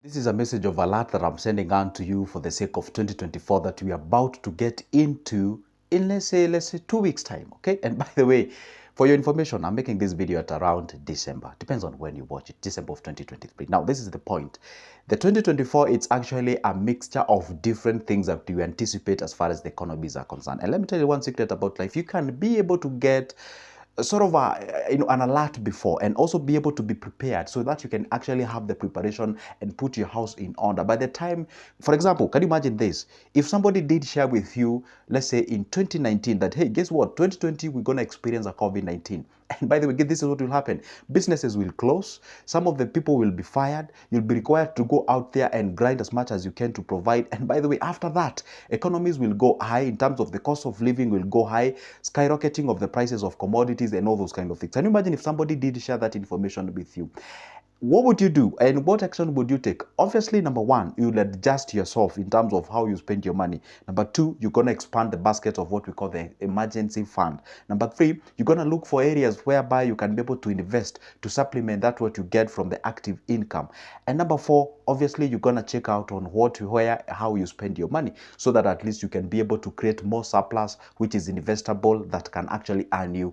This is a message of alert that I'm sending out to you for the sake of 2024 that we are about to get into in let's say 2 weeks time, okay? And by the way, for your information, I'm making this video at around December. Depends on when you watch it, December of 2023. Now, this is the point. The 2024, it's actually a mixture of different things that you anticipate as far as the economies are concerned. And let me tell you one secret about life. You can be able to get sort of an alert before and also be able to be prepared so that you can actually have the preparation and put your house in order by the time. For example, can you imagine this? If somebody did share with you, let's say in 2019, that hey, guess what, 2020 we're going to experience a COVID-19, and by the way, this is what will happen. Businesses will close. Some of the people will be fired. You'll be required to go out there and grind as much as you can to provide. And by the way, after that, economies will go high in terms of the cost of living will go high, skyrocketing of the prices of commodities and all those kind of things. Can you imagine if somebody did share that information with you? What would you do and what action would you take? Obviously, number one, you'll adjust yourself in terms of how you spend your money. Number two, you're going to expand the basket of what we call the emergency fund. Number three, you're going to look for areas whereby you can be able to invest to supplement that what you get from the active income. And number four, obviously, you're going to check out on what, where, how you spend your money so that at least you can be able to create more surplus, which is investable, that can actually earn you,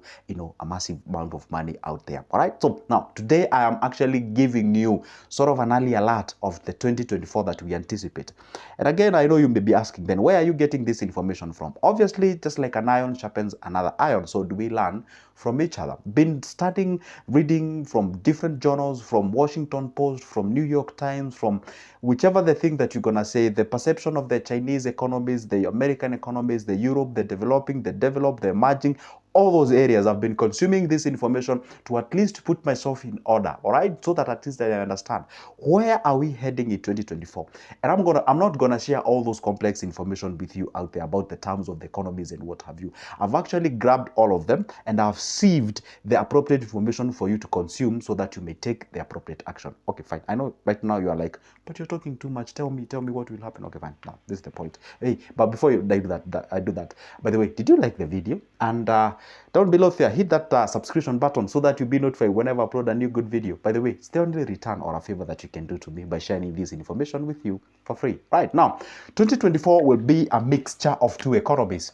a massive amount of money out there. All right. So now today I am actually giving you sort of an early alert of the 2024 that we anticipate. And again, I know you may be asking, then where are you getting this information from? Obviously, just like an iron sharpens another iron, so do we learn from each other. Been studying, reading from different journals, from Washington Post, from New York Times, from whichever the thing that you're gonna say, the perception of the Chinese economies, the American economies, the Europe, the developing, the developed, the emerging, all those areas. I've been consuming this information to at least put myself in order, all right, so that at least I understand where are we heading in 2024. And I'm not gonna share all those complex information with you out there about the terms of the economies and what have you. I've actually grabbed all of them and I've sieved the appropriate information for you to consume so that you may take the appropriate action. Okay, fine. I know right now you are like, but you're talking too much. Tell me what will happen. Okay, fine. Now this is the point. Hey, but before I do that. By the way, did you like the video? And down below there, hit that subscription button so that you'll be notified whenever I upload a new good video. By the way, it's the only return or a favor that you can do to me by sharing this information with you for free. Right now, 2024 will be a mixture of two economies.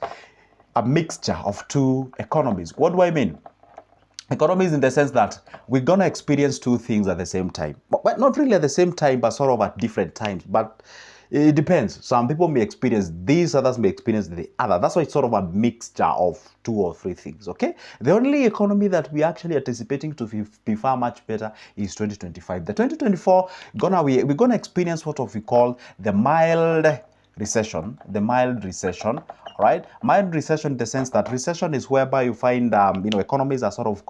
A mixture of two economies. What do I mean? Economies in the sense that we're going to experience two things at the same time. But not really at the same time, but sort of at different times. But it depends. Some people may experience this, others may experience the other. That's why it's sort of a mixture of two or three things, okay? The only economy that we're actually anticipating to be far much better is 2025. The 2024, we're going to experience what we call the mild recession, right? Mild recession in the sense that recession is whereby you find, economies are sort of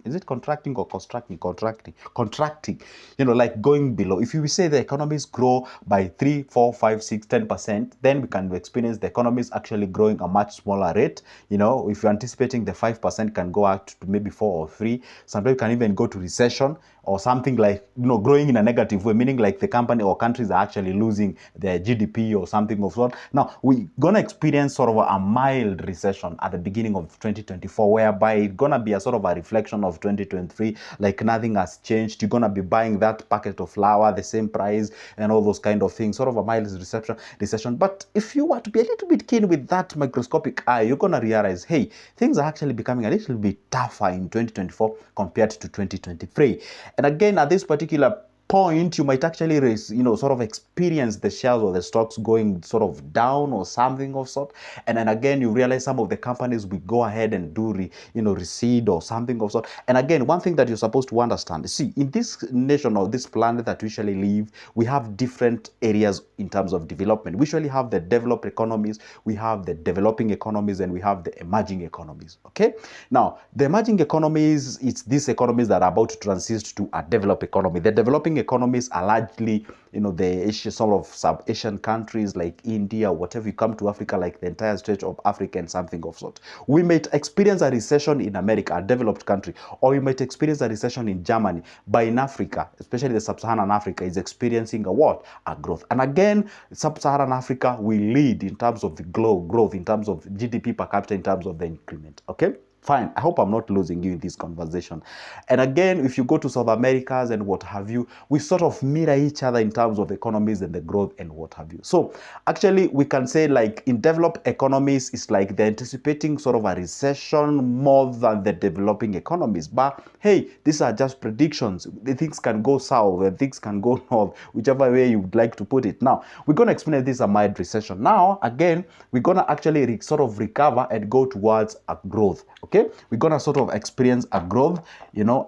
is it contracting or contracting, like going below. If you say the economies grow by 3, 4, 5, 6, 10%, then we can experience the economies actually growing a much smaller rate. If you're anticipating the 5% can go out to maybe 4 or 3, sometimes can even go to recession or something like, growing in a negative way, meaning like the company or countries are actually losing their GDP or something of sort. Now, we're going to experience sort of a mild recession at the beginning of 2024, whereby it's going to be a sort of a reflection of 2023, like nothing has changed. You're going to be buying that packet of flour, the same price, and all those kind of things, sort of a mild recession. But if you were to be a little bit keen with that microscopic eye, you're going to realize, hey, things are actually becoming a little bit tougher in 2024 compared to 2023. And again, at this particular point, you might actually sort of experience the shares or the stocks going sort of down or something of sort. And then again, you realize some of the companies will go ahead and do recede or something of sort. And again, one thing that you're supposed to understand, see, in this nation or this planet that we usually live, we have different areas in terms of development. We usually have the developed economies, we have the developing economies, and we have the emerging economies. Okay, now the emerging economies, it's these economies that are about to transit to a developed economy. The developing economies are largely, the Asia, sort of sub-Asian countries like India, whatever. You come to Africa, like the entire stretch of Africa and something of sort. We might experience a recession in America, a developed country, or we might experience a recession in Germany. But in Africa, especially the sub-Saharan Africa, is experiencing a what? A growth. And again, sub-Saharan Africa will lead in terms of the growth, in terms of GDP per capita, in terms of the increment. Okay. Fine. I hope I'm not losing you in this conversation. And again, if you go to South Americas and what have you, we sort of mirror each other in terms of economies and the growth and what have you. So actually, we can say like in developed economies, it's like they're anticipating sort of a recession more than the developing economies. But hey, these are just predictions. The things can go south and things can go north, whichever way you would like to put it. Now, we're going to explain this a mild recession. Now, again, we're going to actually sort of recover and go towards a growth. Okay, we're gonna sort of experience a growth,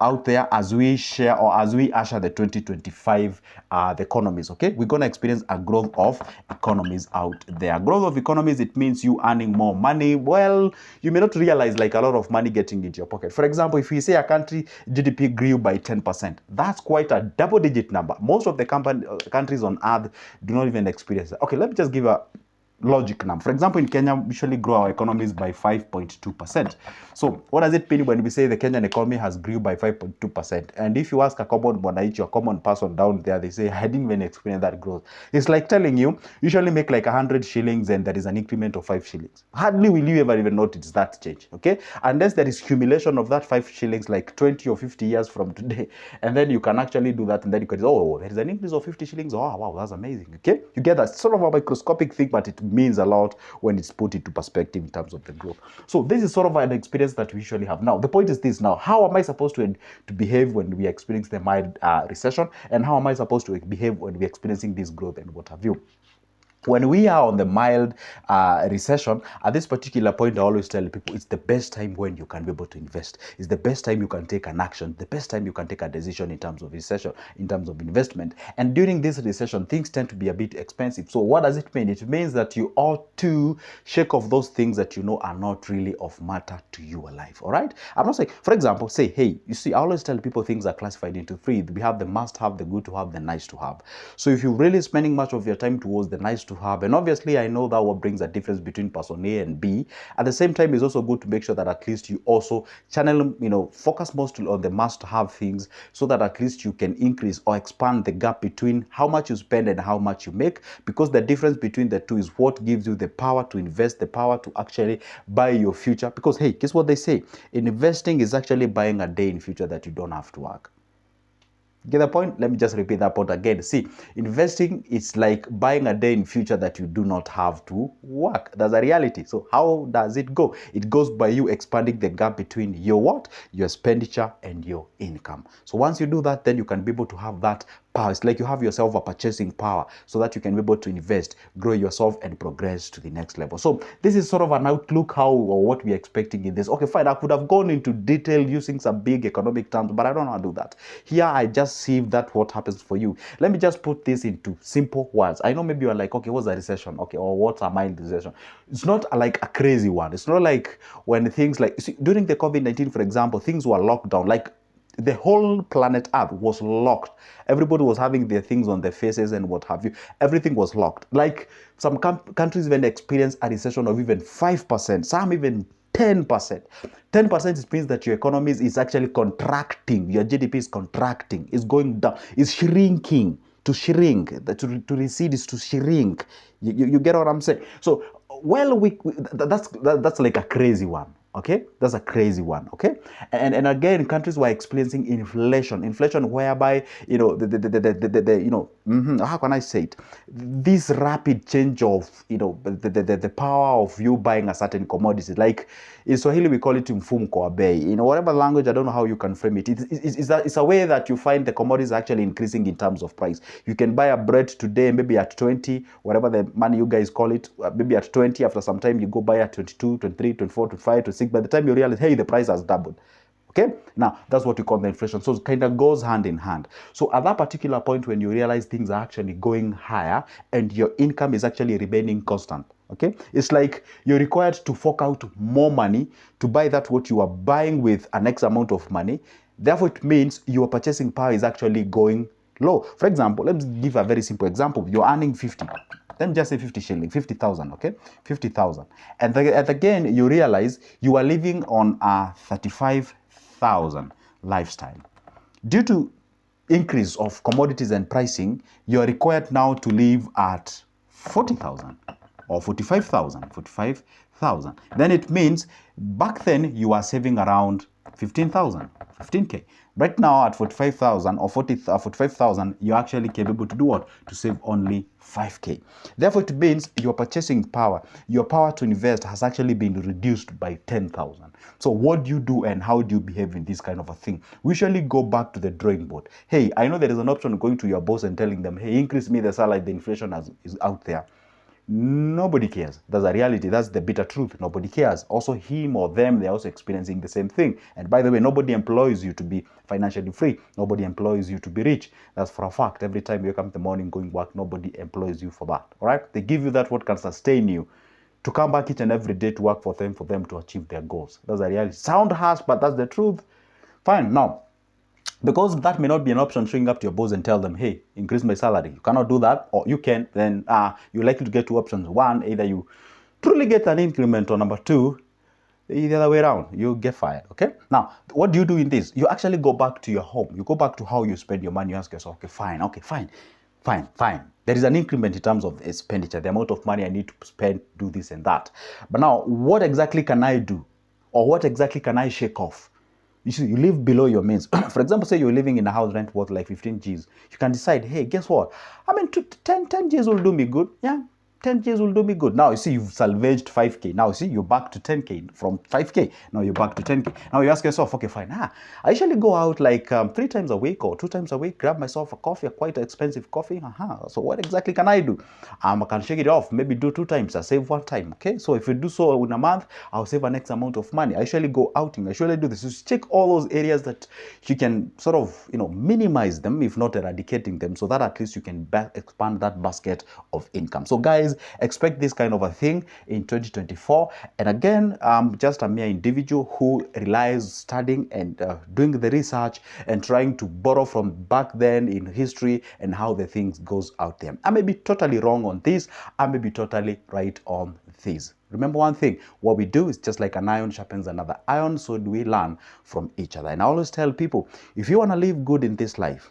out there as we share or as we usher the 2025 the economies. Okay, we're gonna experience a growth of economies out there. Growth of economies, it means you earning more money. Well, you may not realize like a lot of money getting into your pocket. For example, if we say a country GDP grew by 10%, that's quite a double-digit number. Most of the countries on earth do not even experience that. Okay, let me just give a logic now. For example, in Kenya, we usually grow our economies by 5.2%. So what does it mean when we say the Kenyan economy has grew by 5.2%? And if you ask a common mwananchi or common person down there, they say, I didn't even experience that growth. It's like telling you usually make like 100 shillings and there is an increment of 5 shillings. Hardly will you ever even notice that change, okay? Unless there is accumulation of that 5 shillings like 20 or 50 years from today. And then you can actually do that and then you can say, oh, there is an increase of 50 shillings. Oh, wow, that's amazing, okay? You get that sort of a microscopic thing, but it means a lot when it's put into perspective in terms of the growth. So this is sort of an experience that we usually have. Now, the point is this now, how am I supposed to behave when we experience the mild recession? And how am I supposed to behave when we're experiencing this growth and what have you? When we are on the mild recession, at this particular point, I always tell people it's the best time when you can be able to invest. It's the best time you can take an action, the best time you can take a decision in terms of recession, in terms of investment. And during this recession, things tend to be a bit expensive. So what does it mean? It means that you ought to shake off those things that you know are not really of matter to your life. All right? I'm not saying, for example, say, hey, you see, I always tell people things are classified into three. We have the must have, the good to have, the nice to have. So if you're really spending much of your time towards the nice to have, and obviously I know that what brings a difference between person A and B, at the same time it's also good to make sure that at least you also channel, focus mostly on the must have things so that at least you can increase or expand the gap between how much you spend and how much you make, because the difference between the two is what gives you the power to invest, the power to actually buy your future. Because hey, guess what they say? Investing is actually buying a day in future that you don't have to work. Get the point? Let me just repeat that point again. See, investing is like buying a day in future that you do not have to work. That's a reality. So how does it go? It goes by you expanding the gap between your what? Your expenditure and your income. So once you do that, then you can be able to have that power. It's like you have yourself a purchasing power so that you can be able to invest, grow yourself, and progress to the next level. So this is sort of an outlook how or what we're expecting in this. Okay, fine. I could have gone into detail using some big economic terms, but I don't want to do that. Here, I just see that what happens for you. Let me just put this into simple words. I know maybe you're like, okay, what's a recession? Okay, or what's a mild recession? It's not like a crazy one. It's not like when things like, see, during the COVID-19, for example, things were locked down. Like the whole planet Earth was locked. Everybody was having their things on their faces and what have you. Everything was locked. Like some countries even experienced a recession of even 5%, some even 10%. 10% means that your economy is actually contracting. Your GDP is contracting. It's going down. It's shrinking. To shrink. To recede is to shrink. You get what I'm saying? So, well, that's like a crazy one. Okay, that's a crazy one. Okay, and again, countries were experiencing inflation whereby how can I say it? This rapid change of the power of you buying a certain commodity. Like in Swahili we call it mfumko wa bei. Whatever language, I don't know how you can frame it. It's a way that you find the commodities actually increasing in terms of price. You can buy a bread today maybe at 20, whatever the money you guys call it, maybe at 20. After some time you go buy at 22, 23, 24, 25, 26. By the time you realize, hey, the price has doubled. Okay, now that's what we call the inflation. So it kind of goes hand in hand. So at that particular point, when you realize things are actually going higher and your income is actually remaining constant, okay, it's like you're required to fork out more money to buy that what you are buying with an X amount of money. Therefore, it means your purchasing power is actually going low. For example, let's give a very simple example. You're earning 50. Let me just say 50 shilling, 50,000, okay? 50,000. And again, you realize you are living on a 35,000 lifestyle. Due to increase of commodities and pricing, you are required now to live at 40,000 or 45,000, 45,000. Then it means back then you are saving around 15,000, 15K. Right now at 45,000 or 45,000, you're actually capable to do what? To save only 5K. Therefore, it means your purchasing power, your power to invest has actually been reduced by 10,000. So what do you do and how do you behave in this kind of a thing? We usually go back to the drawing board. Hey, I know there is an option going to your boss and telling them, hey, increase me the salary, the inflation is out there. Nobody cares. That's a reality. That's the bitter truth. Nobody cares. Also, him or them, they're also experiencing the same thing. And by the way, nobody employs you to be financially free. Nobody employs you to be rich. That's for a fact. Every time you wake up in the morning going work, nobody employs you for that. All right? They give you that what can sustain you to come back each and every day to work for them to achieve their goals. That's a reality. Sound harsh, but that's the truth. Fine. Now, because that may not be an option, showing up to your boss and tell them, hey, increase my salary. You cannot do that, or you can, then you're likely to get two options. One, either you truly get an increment, or number two, the other way around, you get fired. Okay? Now, what do you do in this? You actually go back to your home. You go back to how you spend your money. You ask yourself, okay, fine. There is an increment in terms of expenditure, the amount of money I need to spend, do this and that. But now, what exactly can I do? Or what exactly can I shake off? You see, you live below your means. For example, say you're living in a house rent worth like 15 Gs. You can decide, hey, guess what? I mean, 10 Gs will do me good. Yeah, 10 Gs will do me good. Now, you see, you've salvaged 5K. Now, you see, you're back to 10K from 5K. Now, you're back to 10K. Now, you ask yourself, okay, fine. I usually go out like 3 times a week or 2 times a week, grab myself a coffee, a quite expensive coffee. So what exactly can I do? I can shake it off. Maybe do 2 times. I save 1 time. Okay, so if you do so in a month, I'll save an X amount of money. I usually go outing. I usually do this. You check all those areas that you can sort of, minimize them, if not eradicating them, so that at least you can expand that basket of income. So guys, expect this kind of a thing in 2024. And again, I'm just a mere individual who relies studying and doing the research and trying to borrow from back then in history and how the things goes out there. I may be totally wrong on this. I may be totally right on this. Remember one thing, what we do is just like an iron sharpens another iron, so do we learn from each other. And I always tell people, if you want to live good in this life,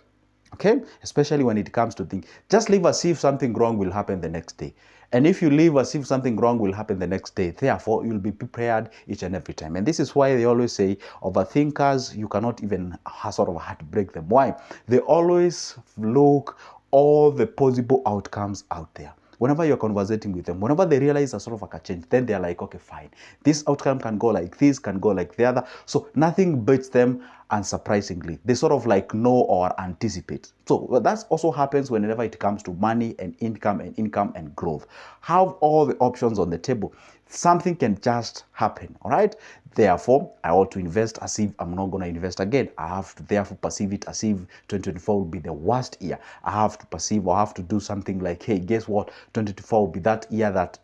okay, especially when it comes to things, just live as if something wrong will happen the next day. And if you live as if something wrong will happen the next day, therefore you'll be prepared each and every time. And this is why they always say overthinkers, you cannot even sort of heartbreak them. Why? They always look all the possible outcomes out there. Whenever you're conversating with them, whenever they realize a sort of a change, then they're like, okay, fine. This outcome can go like this, can go like the other. So nothing beats them, and surprisingly, they sort of like know or anticipate. So that also happens whenever it comes to money and income and growth. Have all the options on the table. Something can just happen, all right? Therefore, I ought to invest as if I'm not going to invest again. I have to therefore perceive it as if 2024 will be the worst year. I have to perceive or have to do something like, hey, guess what? 2024 will be that year that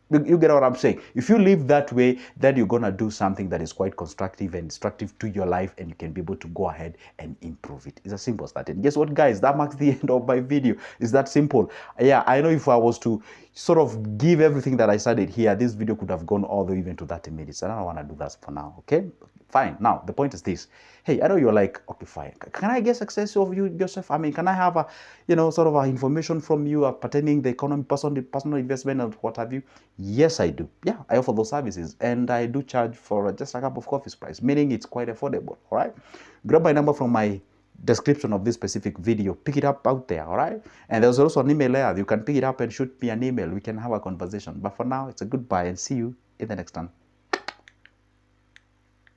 you get what I'm saying? If you live that way, then you're going to do something that is quite constructive and destructive to your life, and you can be able to go ahead and improve it. It's as simple as that. And guess what, guys? That marks the end of my video. It's that simple. Yeah, I know if I was to sort of give everything that I studied here, this video could have gone all the way even to 30 minutes. I don't want to do that for now, okay? Fine. Now, the point is this. Hey, I know you're like, okay, fine. Can I get success of you yourself? I mean, can I have a, sort of a information from you pertaining the economy, personal investment and what have you? Yes, I do. Yeah, I offer those services, and I do charge for just a cup of coffee's price, meaning it's quite affordable. All right. Grab my number from my description of this specific video. Pick it up out there. All right. And there's also an email there. You can pick it up and shoot me an email. We can have a conversation. But for now, it's a goodbye and see you in the next one.